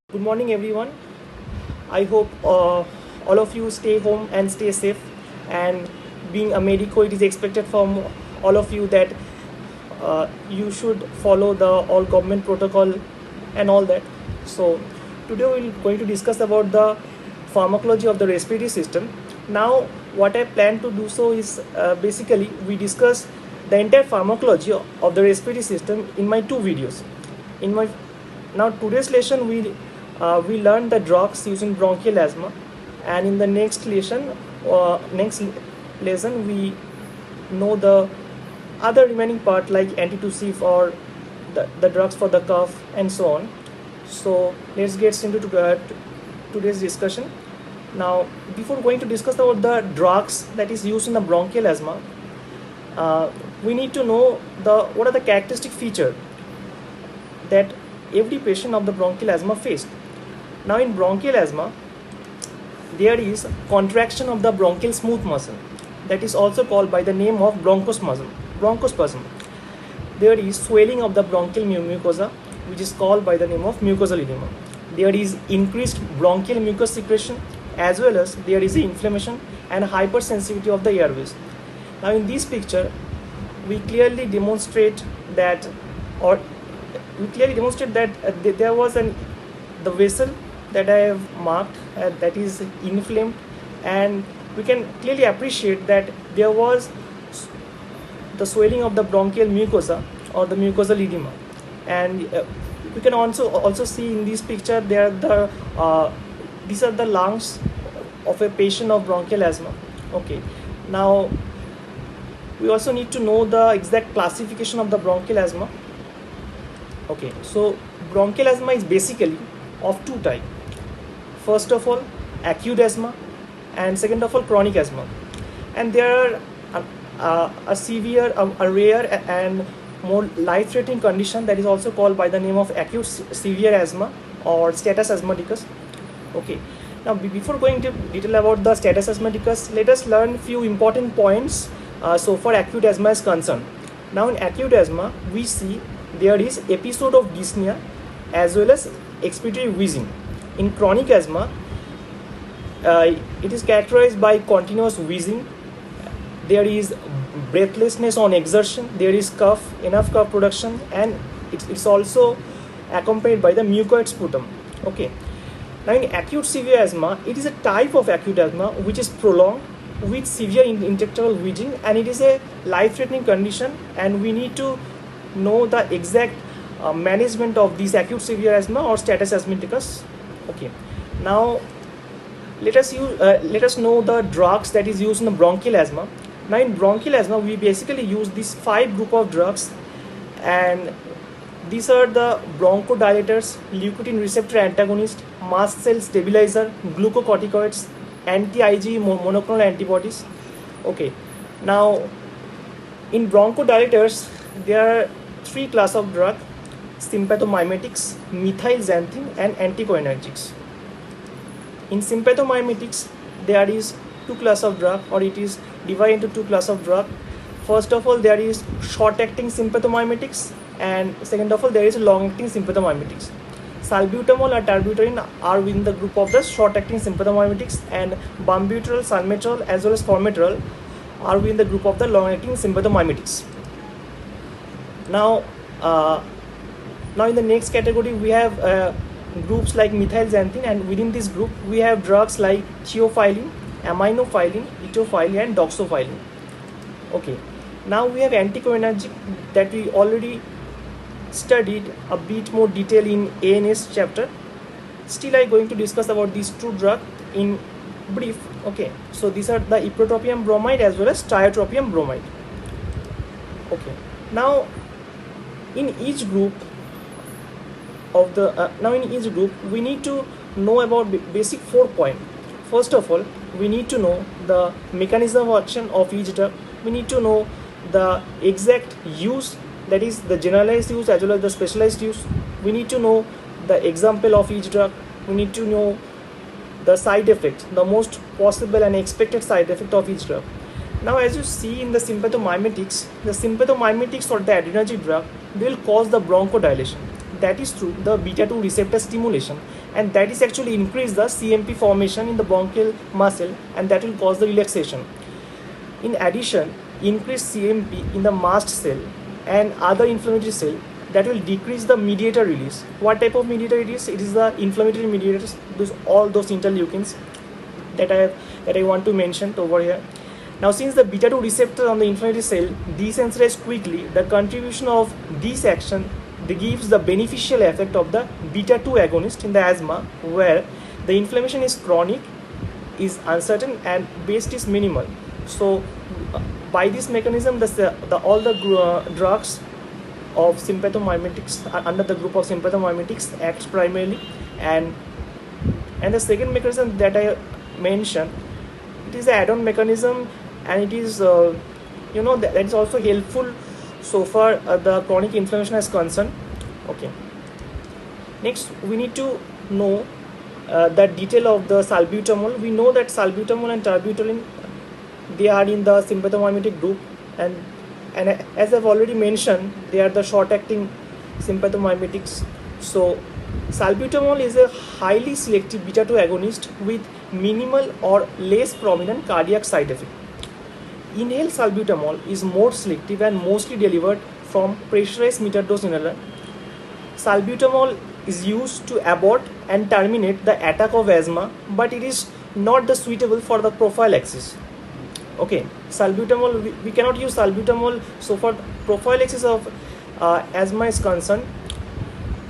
Good morning, everyone. I hope all of you stay home and stay safe. And being a medico, it is expected from all of you that you should follow the all government protocol and all that. So today we're going to discuss about the pharmacology of the respiratory system. Now, what I plan to do so is basically we discuss the entire pharmacology of the respiratory system in my two videos. In my now today's lesson we learned the drugs used in bronchial asthma, and in the next lesson we know the other remaining part like antitussive or the drugs for the cough and so on. So let's get into today's discussion. Now, before going to discuss about the drugs that is used in the bronchial asthma, we need to know what are the characteristic feature that every patient of the bronchial asthma faced. Now, in bronchial asthma, there is contraction of the bronchial smooth muscle, that is also called by the name of bronchospasm. There is swelling of the bronchial mucosa, which is called by the name of mucosal edema. There is increased bronchial mucus secretion, as well as there is inflammation and hypersensitivity of the airways. Now, in this picture, we clearly demonstrate that there was the vessel that I have marked that is inflamed, and we can clearly appreciate that there was the swelling of the bronchial mucosa or the mucosal edema. And we can also see in this picture these are the lungs of a patient of bronchial asthma. Okay, now we also need to know the exact classification of the bronchial asthma. Okay, so bronchial asthma is basically of two types. First of all, acute asthma, and second of all, chronic asthma. And there are a rare and more life-threatening condition that is also called by the name of acute severe asthma or status asthmaticus. Okay, now before going into detail about the status asthmaticus, let us learn few important points so far acute asthma is concerned. Now, in acute asthma, we see there is episode of dyspnea as well as expiratory wheezing. In chronic asthma, it is characterized by continuous wheezing. There is breathlessness on exertion. There is enough cough production, and it's also accompanied by the mucoid sputum. Okay. Now, in acute severe asthma, it is a type of acute asthma which is prolonged with severe intractable wheezing, and it is a life-threatening condition, and we need to know the exact management of this acute severe asthma or status asthmaticus. Okay, now let us know the drugs that is used in the bronchial asthma. Now, in bronchial asthma, we basically use these 5 group of drugs, and these are the bronchodilators, leukotriene receptor antagonist, mast cell stabilizer, glucocorticoids, anti-IgE monoclonal antibodies. Okay, now in bronchodilators, there are 3 classes of drug: sympathomimetics, methylxanthine, and anticholinergics. In sympathomimetics, there is 2 classes of drug, or it is divided into 2 classes of drug. First of all, there is short-acting sympathomimetics, and second of all, there is long-acting sympathomimetics. Salbutamol or tolbuterol are within the group of the short-acting sympathomimetics, and bambuterol, salmeterol, as well as formoterol are within the group of the long-acting sympathomimetics. Now in the next category, we have groups like methylxanthine, and within this group, we have drugs like theophylline, aminophylline, etophylline, and doxophylline. Okay, now we have anticholinergic that we already studied a bit more detail in ANS chapter. Still, I'm going to discuss about these 2 drugs in brief. Okay, so these are the ipratropium bromide as well as tiotropium bromide. Okay, now in each group we need to know about basic 4 points. First of all, we need to know the mechanism of action of each drug. We need to know the exact use, that is the generalized use as well as the specialized use. We need to know the example of each drug. We need to know the side effects, the most possible and expected side effect of each drug. Now, as you see in the sympathomimetics or the adrenergic drug, they will cause the bronchodilation. that is through the beta-2 receptor stimulation, and that is actually increase the CMP formation in the bronchial muscle, and that will cause the relaxation. In addition, increased CMP in the mast cell and other inflammatory cell, that will decrease the mediator release. What type of mediator it is? It is the inflammatory mediators, all those interleukins that I want to mention over here. Now, since the beta-2 receptor on the inflammatory cell desensitize quickly, the contribution of this action gives the beneficial effect of the beta-2 agonist in the asthma, where the inflammation is chronic, is uncertain, and waste is minimal. So, by this mechanism, all the drugs of sympathomimetics under the group of sympathomimetics acts primarily, and the second mechanism that I mentioned, it is the add-on mechanism, and it is that is also helpful so far the chronic inflammation is concerned. Okay, next we need to know the detail of the salbutamol. We know that salbutamol and terbutaline, they are in the sympathomimetic group, and as I've already mentioned, they are the short-acting sympathomimetics. So salbutamol is a highly selective beta-2 agonist with minimal or less prominent cardiac side effect. Inhaled salbutamol is more selective and mostly delivered from pressurized metered-dose inhaler. Salbutamol is used to abort and terminate the attack of asthma, but it is not the suitable for the prophylaxis. Okay, salbutamol, we cannot use salbutamol so far prophylaxis of asthma is concerned.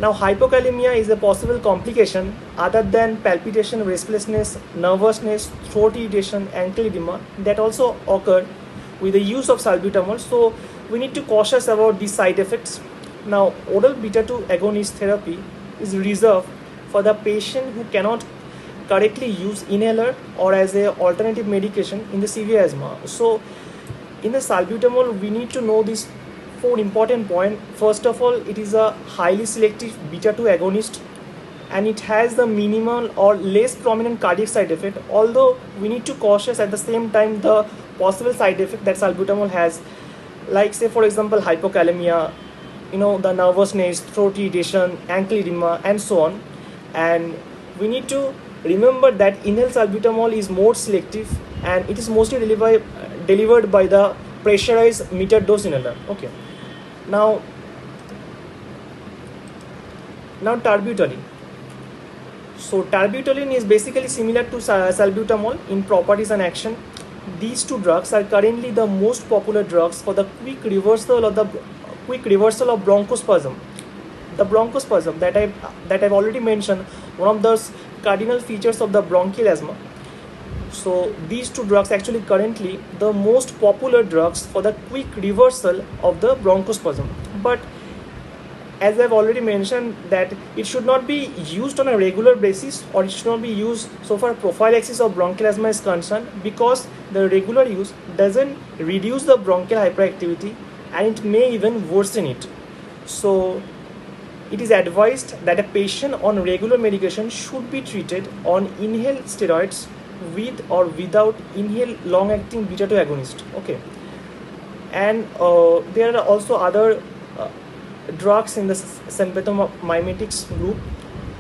Now, hypokalemia is a possible complication other than palpitation, restlessness, nervousness, throat irritation, ankle edema that also occur with the use of salbutamol. So we need to cautious about these side effects. Now, oral beta-2 agonist therapy is reserved for the patient who cannot correctly use inhaler or as a alternative medication in the severe asthma. So in the salbutamol, we need to know these 4 important points. First of all, it is a highly selective beta-2 agonist, and it has the minimal or less prominent cardiac side effect, although we need to cautious at the same time the possible side effect that salbutamol has, like say for example hypokalemia, the nervousness, throat irritation, ankle edema, and so on. And we need to remember that inhaled salbutamol is more selective, and it is mostly delivered by the pressurized metered dose inhaler. Okay, now terbutaline. So terbutaline is basically similar to salbutamol in properties and action. These two drugs are currently the most popular drugs for the quick reversal of bronchospasm. The bronchospasm that I've already mentioned, one of those cardinal features of the bronchial asthma. So these two drugs actually currently the most popular drugs for the quick reversal of the bronchospasm. But as I've already mentioned, that it should not be used on a regular basis, or it should not be used so far prophylaxis of bronchial asthma is concerned, because the regular use doesn't reduce the bronchial hyperactivity and it may even worsen it. So it is advised that a patient on regular medication should be treated on inhaled steroids with or without inhaled long-acting beta-2 agonist. Okay, and there are also other drugs in the sympathomimetics group,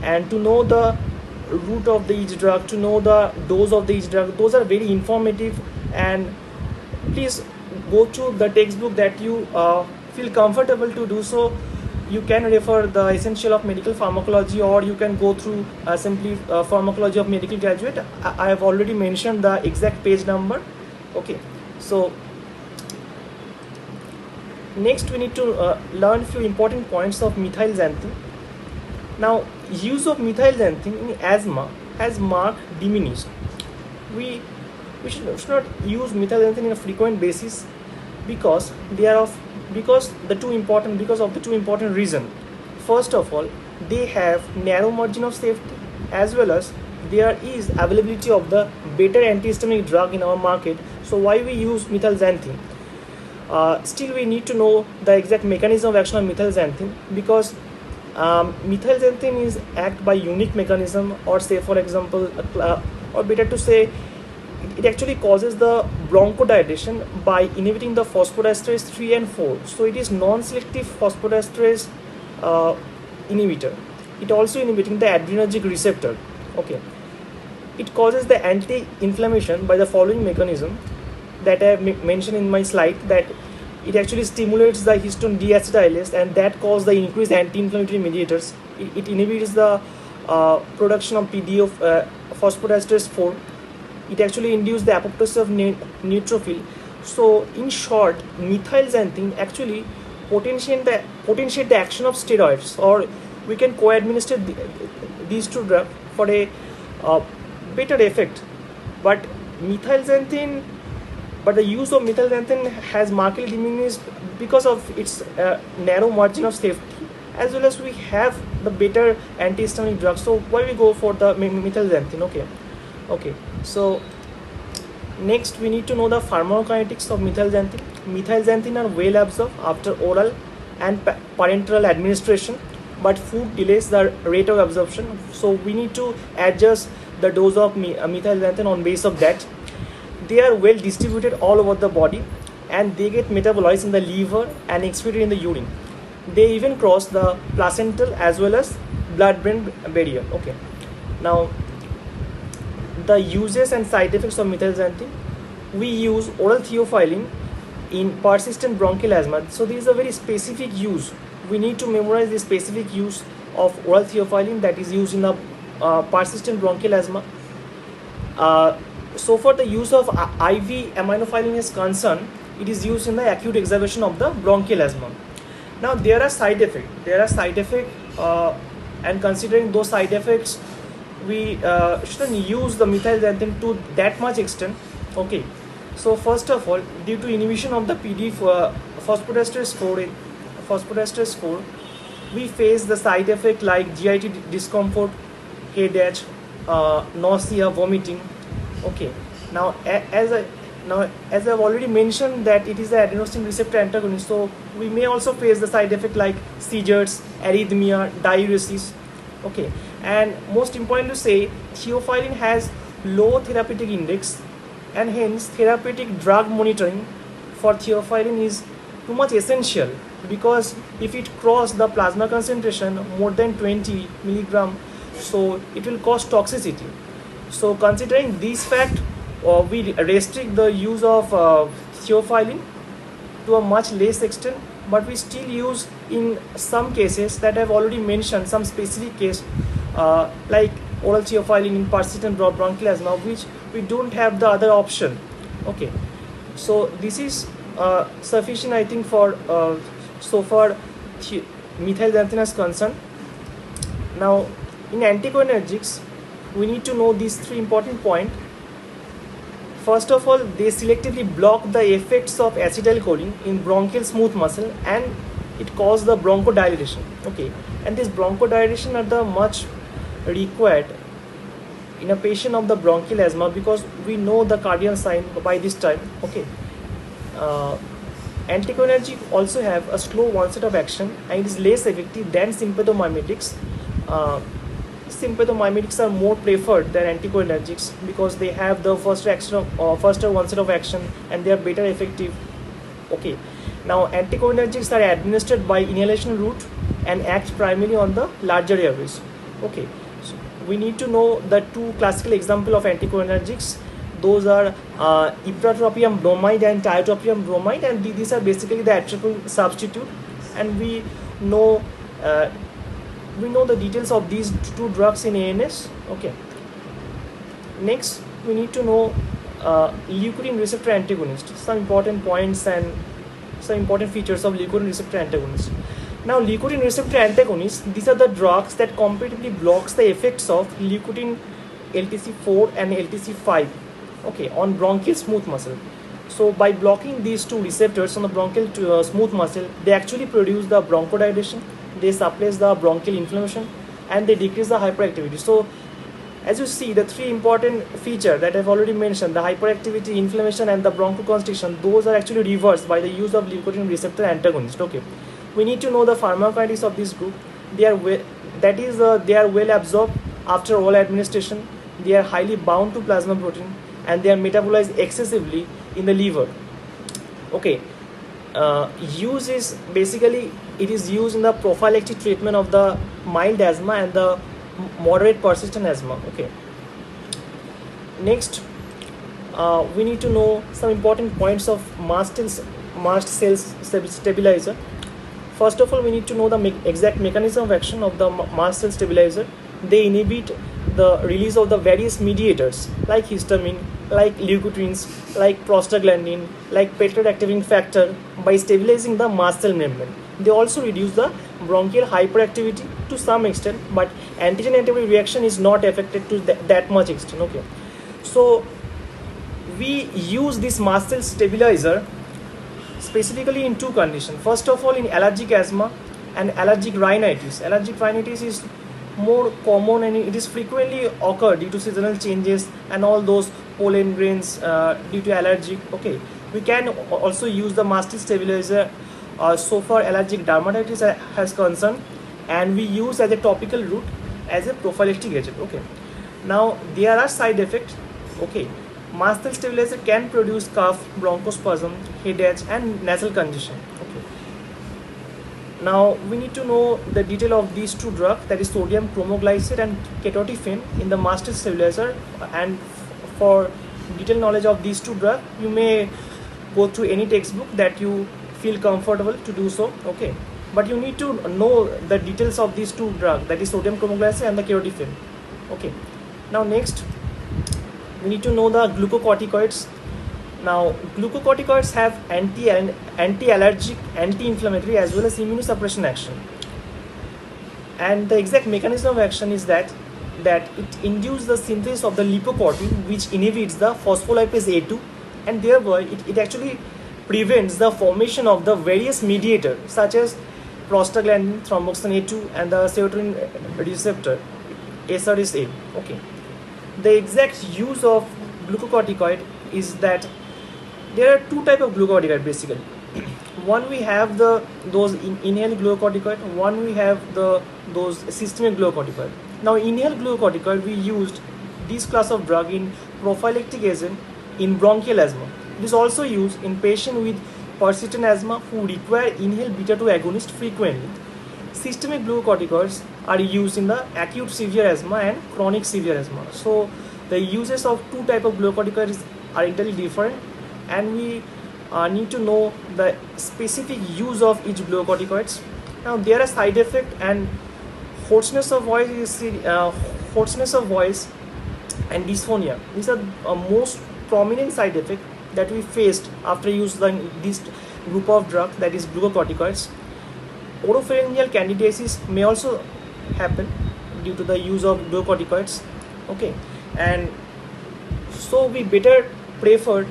and to know the route of each drug, to know the dose of each drug, those are very informative. And please go to the textbook that you feel comfortable to do so. You can refer the Essential of Medical Pharmacology, or you can go through simply Pharmacology of Medical Graduate. I have already mentioned the exact page number. Okay, so next we need to learn few important points of methylxanthine. Now, use of methylxanthine in asthma has marked diminished. We should not use methylxanthine in a frequent basis because of the two important reasons. First of all, they have narrow margin of safety, as well as there is availability of the better antihistaminic drug in our market. So why we use methylxanthine? Still we need to know the exact mechanism of action of methylxanthine, because methylxanthine is act by unique mechanism, or say for example, or better to say, it actually causes the bronchodilation by inhibiting the phosphodiesterase 3 and 4. So it is non-selective phosphodiesterase inhibitor. It also inhibiting the adrenergic receptor. Okay, it causes the anti-inflammation by the following mechanism that I have mentioned in my slide, that it actually stimulates the histone deacetylase, and that causes the increased anti-inflammatory mediators. It inhibits the production of PDO, phosphodiesterase 4. It actually induces the apoptosis of neutrophil. So in short, methylxanthine actually potentiate the action of steroids, or we can co-administer these two drugs for a better effect. But the use of methylxanthine has markedly diminished because of its narrow margin of safety, as well as we have the better antihistaminic drugs. So why we go for the methylxanthine? Okay. So next we need to know the pharmacokinetics of methylxanthine. Methylxanthine are well absorbed after oral and parenteral administration, but food delays the rate of absorption. So we need to adjust the dose of methylxanthine on base of that. They are well distributed all over the body, and they get metabolized in the liver and excreted in the urine. They even cross the placental as well as blood-brain barrier. Okay. Now, the uses and side effects of methylxanthine. We use oral theophylline in persistent bronchial asthma. So this is a very specific use. We need to memorize the specific use of oral theophylline that is used in the persistent bronchial asthma. So for the use of IV aminophylline is concerned, it is used in the acute exacerbation of the bronchial asthma. Now there are side effects. And considering those side effects, we shouldn't use the methylxanthine to that much extent. Okay. So first of all, due to inhibition of the PD phosphodiesterase 4, we face the side effect like GIT discomfort, headache, nausea, vomiting. Okay. Now as I've already mentioned that it is the adenosine receptor antagonist, so we may also face the side effect like seizures, arrhythmia, diuresis. Okay. And most important to say, theophylline has low therapeutic index, and hence therapeutic drug monitoring for theophylline is too much essential, because if it crosses the plasma concentration more than 20 milligram, so it will cause toxicity. So considering this fact, we restrict the use of theophylline to a much less extent, but we still use in some cases that I've already mentioned, some specific case like oral theophylline in persistent bronchial asthma, which we don't have the other option. Okay, so this is sufficient, I think, for so far methylxanthine is concerned. Now in anticholinergics, we need to know these three important points. First of all, they selectively block the effects of acetylcholine in bronchial smooth muscle, and it causes the bronchodilation. Okay, and this bronchodilation are the much required in a patient of the bronchial asthma, because we know the cardiac sign by this time. Okay, anticholinergic also have a slow onset of action, and it is less effective than sympathomimetics. Sympathomimetics are more preferred than anticholinergics because they have the faster onset of action, and they are better effective. Okay, now anticholinergics are administered by inhalation route and act primarily on the larger airways. Okay, so we need to know the two classical example of anticholinergics. Those are ipratropium bromide and tiotropium bromide, and these are basically the atropine substitute, and we know the details of these two drugs in ANS. Okay, next we need to know leukotriene receptor antagonist, some important points and some important features of leukotriene receptor antagonist. Now leukotriene receptor antagonists, these are the drugs that competitively blocks the effects of leukotriene LTC4 and LTC5, okay, on bronchial smooth muscle. So by blocking these two receptors on the bronchial smooth muscle, they actually produce the bronchodilation, they suppress the bronchial inflammation, and they decrease the hyperactivity. So as you see, the three important features that I've already mentioned, the hyperactivity, inflammation, and the bronchoconstriction, those are actually reversed by the use of leukotriene receptor antagonist. Okay, we need to know the pharmacokinetics of this group. They are well absorbed after oral administration. They are highly bound to plasma protein, and they are metabolized excessively in the liver. Okay, use is basically, it is used in the prophylactic treatment of the mild asthma and the moderate persistent asthma. Okay. Next, we need to know some important points of mast cells stabilizer. First of all, we need to know the exact mechanism of action of the mast cell stabilizer. They inhibit the release of the various mediators like histamine, like leukotrienes, like prostaglandin, like peptide activating factor by stabilizing the mast cell membrane. They also reduce the bronchial hyperactivity to some extent, but antigen antibody reaction is not affected to that much extent. Okay, so we use this mast cell stabilizer specifically in two conditions. First of all, in allergic asthma and allergic rhinitis. Allergic rhinitis is more common and it is frequently occur due to seasonal changes and all those pollen grains due to allergic. Okay, we can also use the mast cell stabilizer so far allergic dermatitis has concern, and we use as a topical route as a prophylactic agent. Okay, now there are side effects. Okay, mast cell stabilizer can produce cough, bronchospasm, headache, and nasal congestion. Okay. Now we need to know the detail of these two drugs, that is sodium chromoglycate and ketotifen in the mast cell stabilizer. And for detailed knowledge of these two drugs, you may go through any textbook that you feel comfortable to do so. Okay, but you need to know the details of these two drugs, that is sodium chromoglycate and the ketotifen. Okay. Now next, we need to know the glucocorticoids. Now glucocorticoids have anti-allergic, anti-inflammatory as well as immunosuppression action, and the exact mechanism of action is that it induces the synthesis of the lipocortin, which inhibits the phospholipase A2, and thereby it actually prevents the formation of the various mediators such as prostaglandin, thromboxane A2, and the serotonin receptor SRSA. Okay, the exact use of glucocorticoid is that there are two types of glucocorticoid basically. One, we have those inhaled glucocorticoid. One, we have those systemic glucocorticoid. Now inhaled glucocorticoid, we used this class of drug in prophylactic agent in bronchial asthma. It is also used in patients with persistent asthma who require inhaled beta-2 agonist frequently. Systemic glucocorticoids are used in the acute severe asthma and chronic severe asthma. So the uses of two types of glucocorticoids are entirely different, and we need to know the specific use of each glucocorticoids. Now there are side effects, and hoarseness of voice and dysphonia. These are most prominent side effects that we faced after using this group of drugs, that is glucocorticoids. Oropharyngeal candidiasis may also happen due to the use of glucocorticoids. Okay, and so we better prefer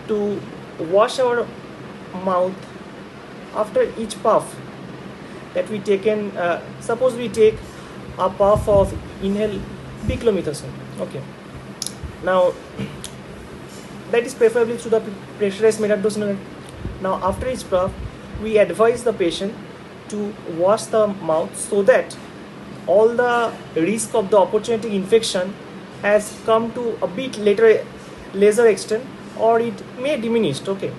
to wash our mouth after each puff that we taken. Suppose we take a puff of inhaled beclomethasone. Okay, now that is preferably through the pressurized metadose. Now after each puff, we advise the patient to wash the mouth so that all the risk of the opportunistic infection has come to a bit lesser extent, or it may diminish. Okay,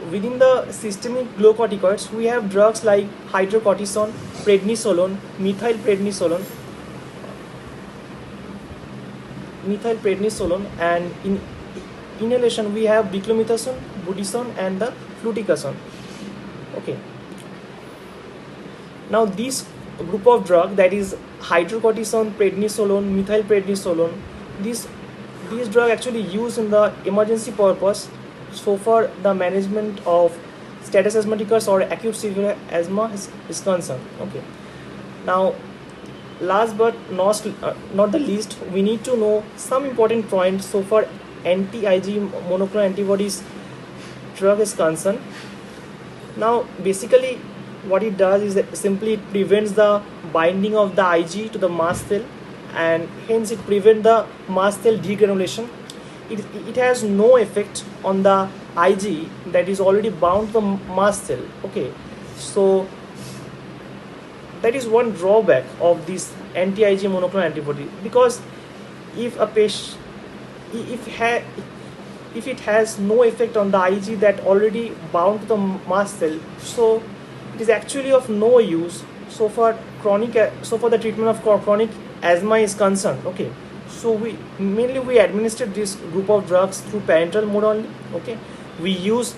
within the systemic glucocorticoids, we have drugs like hydrocortisone, prednisolone, methylprednisolone, and in inhalation we have beclomethasone, budesonide, and the fluticasone. Okay, now this group of drug, that is hydrocortisone, prednisolone, methylprednisolone, these drugs actually used in the emergency purpose so far the management of status asthmaticus or acute severe asthma is concerned. Okay, now last but not the least, we need to know some important points so far anti-IgE monoclonal antibodies drug is concerned. Now basically what it does is that simply it prevents the binding of the IgE to the mast cell, and hence it prevents the mast cell degranulation. It has no effect on the IgE that is already bound to the mast cell. Okay, so that is one drawback of this anti-IgE monoclonal antibody, because if a patient if it has no effect on the IgE that already bound to the mast cell, so it is actually of no use so far so for the treatment of chronic asthma is concerned, okay, so we administer this group of drugs through parenteral mode only, okay. We use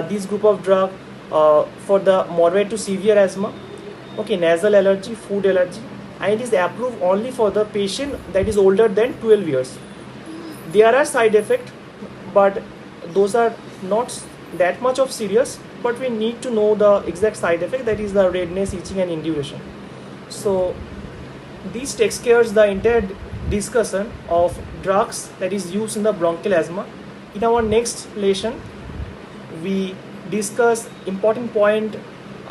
this group of drug for the moderate to severe asthma, okay, nasal allergy, food allergy, and it is approved only for the patient that is older than 12 years. There are side effects, but those are not that much of serious, but we need to know the exact side effect, that is the redness, itching and induration. So this takes care of the entire discussion of drugs that is used in the bronchial asthma. In our next lesson, we discuss important point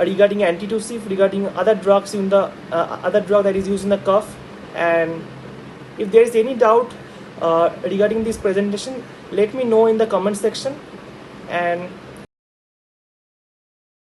regarding antitussive, regarding other drugs in the other drug that is used in the cough. And if there is any doubt regarding this presentation, let me know in the comment section. And